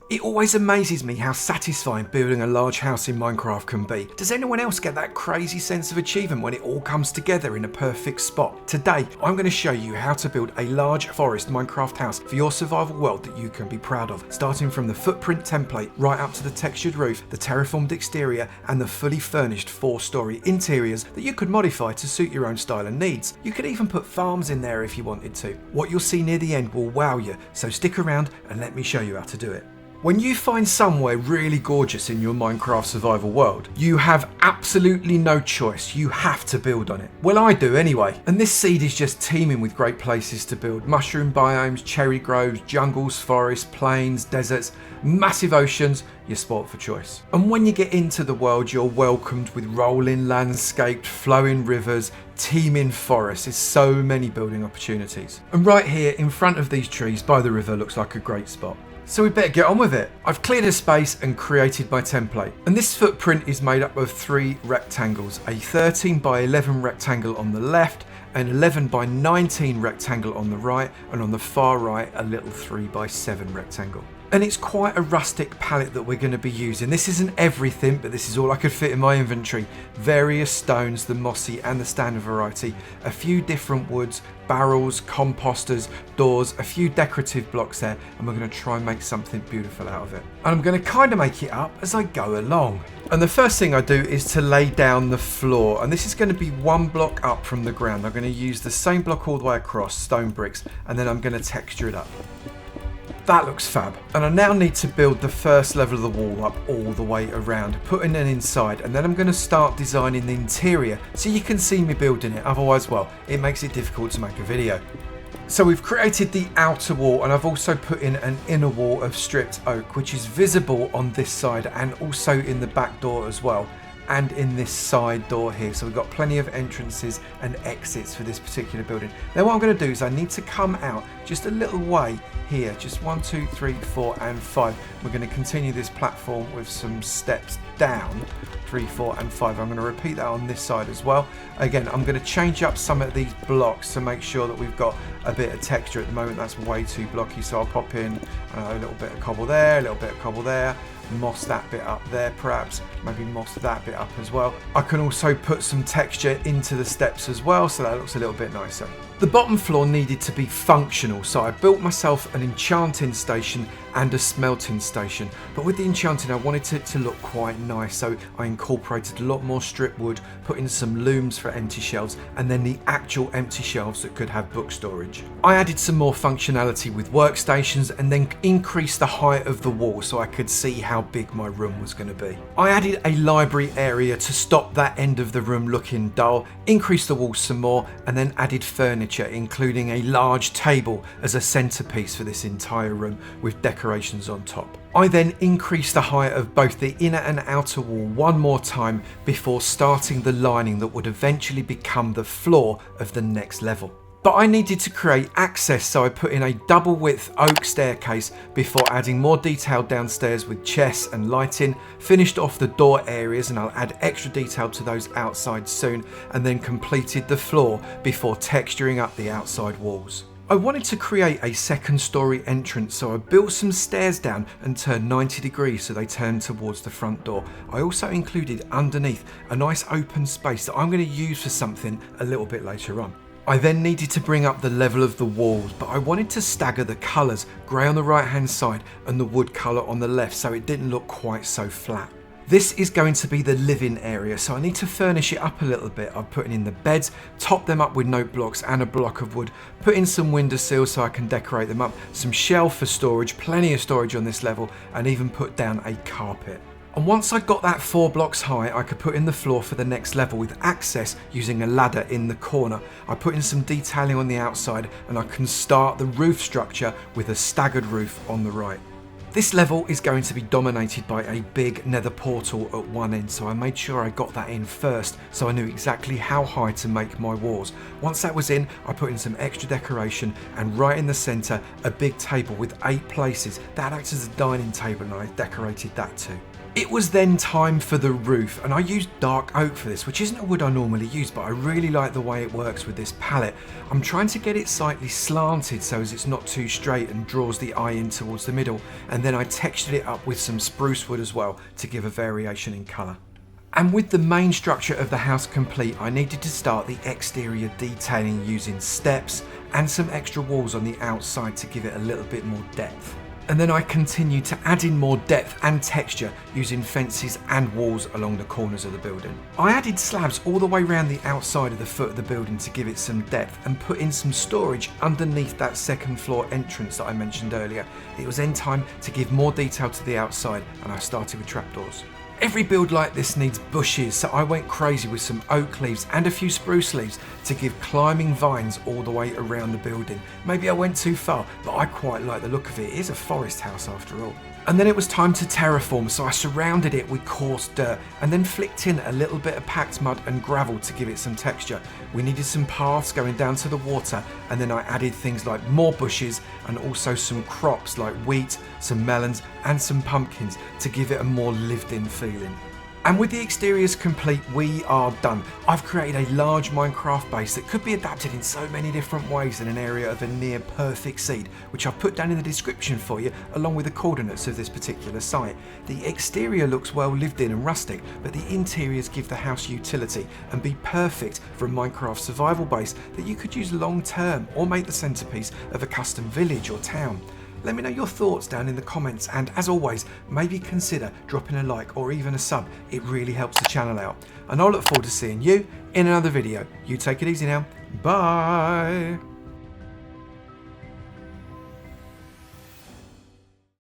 It always amazes me how satisfying building a large house in Minecraft can be. Does anyone else get that crazy sense of achievement when it all comes together in a perfect spot? Today, I'm going to show you how to build a large forest Minecraft house for your survival world that you can be proud of. Starting from the footprint template right up to the textured roof, the terraformed exterior and the fully furnished 4-story interiors that you could modify to suit your own style and needs. You could even put farms in there if you wanted to. What you'll see near the end will wow you, so stick around and let me show you how to do it. When you find somewhere really gorgeous in your Minecraft survival world, you have absolutely no choice. You have to build on it. Well, I do anyway. And this seed is just teeming with great places to build. Mushroom biomes, cherry groves, jungles, forests, plains, deserts, massive oceans, your spot for choice. And when you get into the world, you're welcomed with rolling landscaped, flowing rivers, teeming forests. There's so many building opportunities. And right here in front of these trees by the river looks like a great spot. So we better get on with it. I've cleared a space and created my template. And this footprint is made up of 3 rectangles, a 13 by 11 rectangle on the left, an 11 by 19 rectangle on the right, and on the far right, a little 3 by 7 rectangle. And it's quite a rustic palette that we're going to be using. This isn't everything, but this is all I could fit in my inventory. Various stones, the mossy and the standard variety, a few different woods, barrels, composters, doors, a few decorative blocks there, and we're going to try and make something beautiful out of it. And I'm going to kind of make it up as I go along. And the first thing I do is to lay down the floor, and this is going to be 1 block up from the ground. I'm going to use the same block all the way across, stone bricks, and then I'm going to texture it up. That looks fab. And I now need to build the first level of the wall up all the way around, putting it inside, and then I'm going to start designing the interior so you can see me building it. Otherwise, well, it makes it difficult to make a video. So we've created the outer wall, and I've also put in an inner wall of stripped oak, which is visible on this side and also in the back door as well, and in this side door here. So we've got plenty of entrances and exits for this particular building. Now what I'm going to do is I need to come out just a little way here, just 1, 2, 3, 4 and 5. We're going to continue this platform with some steps down, 3, 4 and 5. I'm going to repeat that on this side as well. Again, I'm going to change up some of these blocks to make sure that we've got a bit of texture. At the moment that's way too blocky, so I'll pop in a little bit of cobble there, a little bit of cobble there, moss that bit up there perhaps, maybe moss that bit up as well. I can also put some texture into the steps as well, so that looks a little bit nicer. The bottom floor needed to be functional, so I built myself an enchanting station and a smelting station. But with the enchanting, I wanted it to look quite nice, so I incorporated a lot more strip wood, put in some looms for empty shelves, and then the actual empty shelves that could have book storage. I added some more functionality with workstations and then increased the height of the wall so I could see how big my room was going to be. I added a library area to stop that end of the room looking dull, increased the walls some more, and then added furniture, including a large table as a centerpiece for this entire room with decorations on top. I then increased the height of both the inner and outer wall one more time before starting the lining that would eventually become the floor of the next level. But I needed to create access, so I put in a double width oak staircase before adding more detail downstairs with chests and lighting, finished off the door areas, and I'll add extra detail to those outside soon, and then completed the floor before texturing up the outside walls. I wanted to create a 2nd story entrance, so I built some stairs down and turned 90 degrees so they turned towards the front door. I also included underneath a nice open space that I'm going to use for something a little bit later on. I then needed to bring up the level of the walls, but I wanted to stagger the colours, grey on the right hand side and the wood colour on the left, so it didn't look quite so flat. This is going to be the living area, so I need to furnish it up a little bit. I've put in the beds, topped them up with note blocks and a block of wood, put in some windowsills so I can decorate them up, some shelf for storage, plenty of storage on this level, and even put down a carpet. And once I got that 4 blocks high, I could put in the floor for the next level with access using a ladder in the corner. I put in some detailing on the outside, and I can start the roof structure with a staggered roof on the right. This level is going to be dominated by a big nether portal at one end, so I made sure I got that in first so I knew exactly how high to make my walls. Once that was in, I put in some extra decoration, and right in the centre a big table with 8 places. That acts as a dining table, and I decorated that too. It was then time for the roof, and I used dark oak for this, which isn't a wood I normally use, but I really like the way it works with this palette. I'm trying to get it slightly slanted so as it's not too straight and draws the eye in towards the middle, and then I textured it up with some spruce wood as well to give a variation in colour. And with the main structure of the house complete, I needed to start the exterior detailing using steps and some extra walls on the outside to give it a little bit more depth. And then I continued to add in more depth and texture using fences and walls along the corners of the building. I added slabs all the way around the outside of the foot of the building to give it some depth and put in some storage underneath that second floor entrance that I mentioned earlier. It was then time to give more detail to the outside, and I started with trapdoors. Every build like this needs bushes, so I went crazy with some oak leaves and a few spruce leaves to give climbing vines all the way around the building. Maybe I went too far, but I quite like the look of it. It is a forest house after all. And then it was time to terraform, so I surrounded it with coarse dirt and then flicked in a little bit of packed mud and gravel to give it some texture. We needed some paths going down to the water, and then I added things like more bushes and also some crops like wheat, some melons and some pumpkins to give it a more lived-in feeling. And with the exteriors complete, we are done. I've created a large Minecraft base that could be adapted in so many different ways in an area of a near perfect seed, which I've put down in the description for you, along with the coordinates of this particular site. The exterior looks well lived in and rustic, but the interiors give the house utility and be perfect for a Minecraft survival base that you could use long term or make the centerpiece of a custom village or town. Let me know your thoughts down in the comments, and as always, maybe consider dropping a like or even a sub. It really helps the channel out. And I'll look forward to seeing you in another video. You take it easy now. Bye.